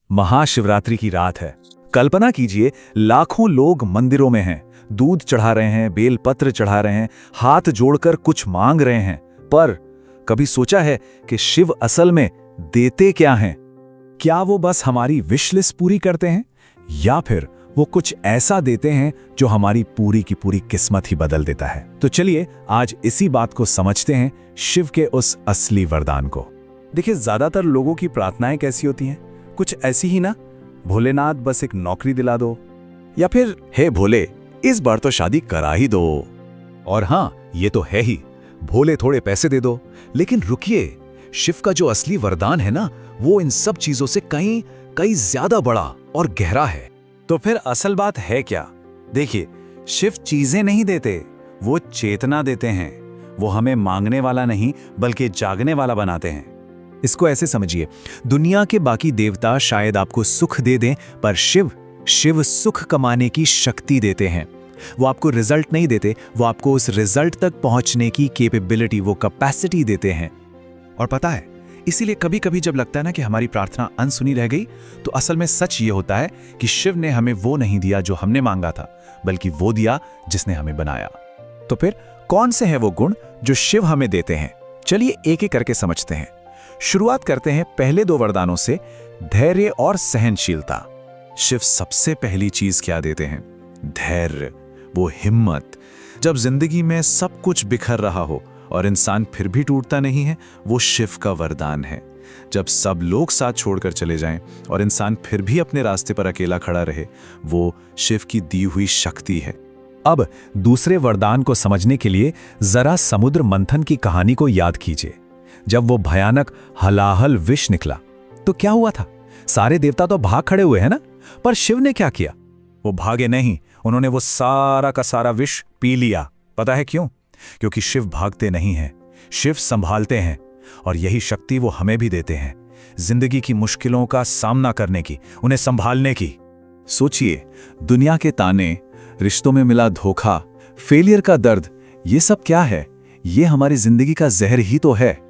महाशिवरात्रि की रात है। कल्पना कीजिए, लाखों लोग मंदिरों में हैं, दूध चढ़ा रहे हैं, बेलपत्र चढ़ा रहे हैं, हाथ जोड़कर कुछ मांग रहे हैं। पर कभी सोचा है कि शिव असल में देते क्या हैं? क्या वो बस हमारी विश लिस्ट पूरी करते हैं, या फिर वो कुछ ऐसा देते हैं जो हमारी पूरी की पूरी किस्मत ही बदल देता है? तो चलिए आज इसी बात को समझते हैं, शिव के उस असली वरदान को। देखिए, ज्यादातर लोगों की प्रार्थनाएं कैसी होती हैं? कुछ ऐसी ही ना, भोलेनाथ बस एक नौकरी दिला दो, या फिर हे भोले इस बार तो शादी करा ही दो। और हाँ, ये तो है ही, भोले थोड़े पैसे दे दो। लेकिन रुकिए, शिव का जो असली वरदान है ना, वो इन सब चीजों से कहीं कहीं ज्यादा बड़ा और गहरा है। तो फिर असल बात है क्या? देखिए, शिव चीजें नहीं देते, वो चेतना देते हैं। वो हमें मांगने वाला नहीं बल्कि जागने वाला बनाते हैं। इसको ऐसे समझिए, दुनिया के बाकी देवता शायद आपको सुख दे दें, पर शिव सुख कमाने की शक्ति देते हैं। वो आपको रिजल्ट नहीं देते, वो आपको उस रिजल्ट तक पहुंचने की कैपेबिलिटी, वो कैपेसिटी देते हैं। और पता है, इसीलिए कभी कभी जब लगता है ना कि हमारी प्रार्थना अनसुनी रह गई, तो असल में सच ये होता है कि शिव ने हमें वो नहीं दिया जो हमने मांगा था, बल्कि वो दिया जिसने हमें बनाया। तो फिर कौन से हैं वो गुण जो शिव हमें देते हैं? चलिए एक एक करके समझते हैं। शुरुआत करते हैं पहले दो वरदानों से, धैर्य और सहनशीलता। शिव सबसे पहली चीज क्या देते हैं? धैर्य, वो हिम्मत। जब जिंदगी में सब कुछ बिखर रहा हो और इंसान फिर भी टूटता नहीं है, वो शिव का वरदान है। जब सब लोग साथ छोड़कर चले जाएं और इंसान फिर भी अपने रास्ते पर अकेला खड़ा रहे, वो शिव की दी हुई शक्ति है। अब दूसरे वरदान को समझने के लिए जरा समुद्र मंथन की कहानी को याद कीजिए। जब वो भयानक हलाहल विष निकला तो क्या हुआ था? सारे देवता तो भाग खड़े हुए हैं ना, पर शिव ने क्या किया? वो भागे नहीं, उन्होंने वो सारा का सारा विष पी लिया। पता है क्यों? क्योंकि शिव भागते नहीं हैं, शिव संभालते हैं। और यही शक्ति वो हमें भी देते हैं, जिंदगी की मुश्किलों का सामना करने की, उन्हें संभालने की। सोचिए, दुनिया के ताने, रिश्तों में मिला धोखा, फेलियर का दर्द, ये सब क्या है? ये हमारी जिंदगी का जहर ही तो है।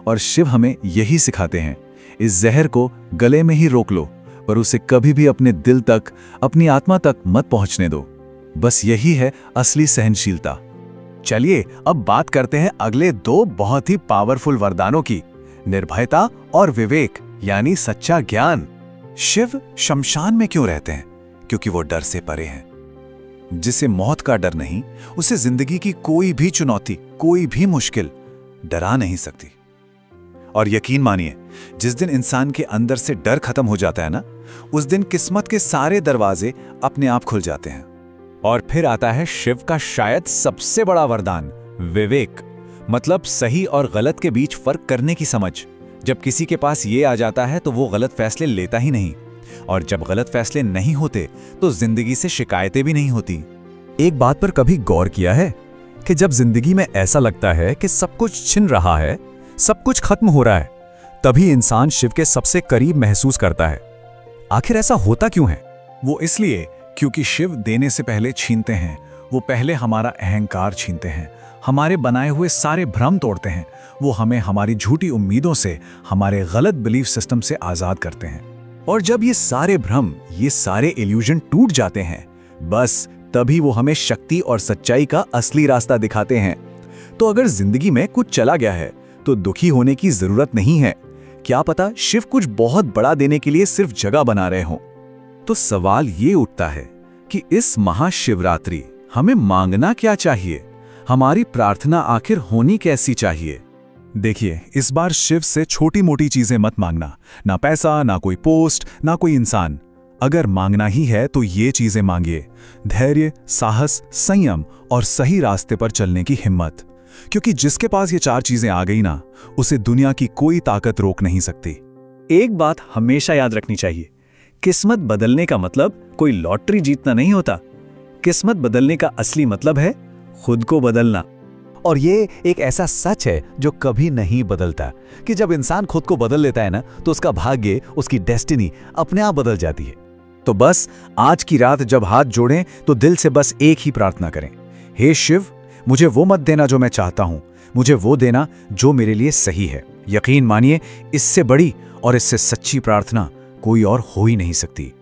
और शिव हमें यही सिखाते हैं, इस जहर को गले में ही रोक लो, पर उसे कभी भी अपने दिल तक, अपनी आत्मा तक मत पहुंचने दो। बस यही है असली सहनशीलता। चलिए अब बात करते हैं अगले दो बहुत ही पावरफुल वरदानों की, निर्भयता और विवेक, यानी सच्चा ज्ञान। शिव शमशान में क्यों रहते हैं? क्योंकि वो डर से परे हैं। जिसे मौत का डर नहीं, उसे जिंदगी की कोई भी चुनौती, कोई भी मुश्किल डरा नहीं सकती। और यकीन मानिए, जिस दिन इंसान के अंदर से डर खत्म हो जाता है ना, उस दिन किस्मत के सारे दरवाजे अपने आप खुल जाते हैं। और फिर आता है शिव का शायद सबसे बड़ा वरदान, विवेक। मतलब सही और गलत के बीच फर्क करने की समझ। जब किसी के पास ये आ जाता है तो वो गलत फैसले लेता ही नहीं, और जब गलत फैसले नहीं होते तो जिंदगी से शिकायतें भी नहीं होती। एक बात पर कभी गौर किया है कि जब जिंदगी में ऐसा लगता है कि सब कुछ छिन रहा है, सब कुछ खत्म हो रहा है, तभी इंसान शिव के सबसे करीब महसूस करता है। आखिर ऐसा होता क्यों है? वो इसलिए क्योंकि शिव देने से पहले छीनते हैं। वो पहले हमारा अहंकार छीनते हैं, हमारे बनाए हुए सारे भ्रम तोड़ते हैं। वो हमें हमारी झूठी उम्मीदों से, हमारे गलत बिलीफ सिस्टम से आजाद करते हैं। और जब ये सारे भ्रम, ये सारे इल्यूजन टूट जाते हैं, बस तभी वो हमें शक्ति और सच्चाई का असली रास्ता दिखाते हैं। तो अगर जिंदगी में कुछ चला गया है तो दुखी होने की जरूरत नहीं है। क्या पता शिव कुछ बहुत बड़ा देने के लिए सिर्फ जगह बना रहे हों। तो सवाल ये उठता है कि इस महाशिवरात्रि हमें मांगना क्या चाहिए? हमारी प्रार्थना आखिर होनी कैसी चाहिए? देखिए, इस बार शिव से छोटी मोटी चीजें मत मांगना, ना पैसा, ना कोई पोस्ट, ना कोई इंसान। अगर मांगना ही है तो ये चीजें मांगिए, धैर्य, साहस, संयम और सही रास्ते पर चलने की हिम्मत। क्योंकि जिसके पास ये चार चीजें आ गई ना, उसे दुनिया की कोई ताकत रोक नहीं सकती। एक बात हमेशा याद रखनी चाहिए, किस्मत बदलने का मतलब कोई लॉटरी जीतना नहीं होता। किस्मत बदलने का असली मतलब है खुद को बदलना। और ये एक ऐसा सच है जो कभी नहीं बदलता, कि जब इंसान खुद को बदल लेता है ना, तो उसका भाग्य, उसकी डेस्टिनी अपने आप बदल जाती है। तो बस आज की रात जब हाथ जोड़ें तो दिल से बस एक ही प्रार्थना करें, हे शिव, मुझे वो मत देना जो मैं चाहता हूं, मुझे वो देना जो मेरे लिए सही है। यकीन मानिए, इससे बड़ी और इससे सच्ची प्रार्थना कोई और हो ही नहीं सकती।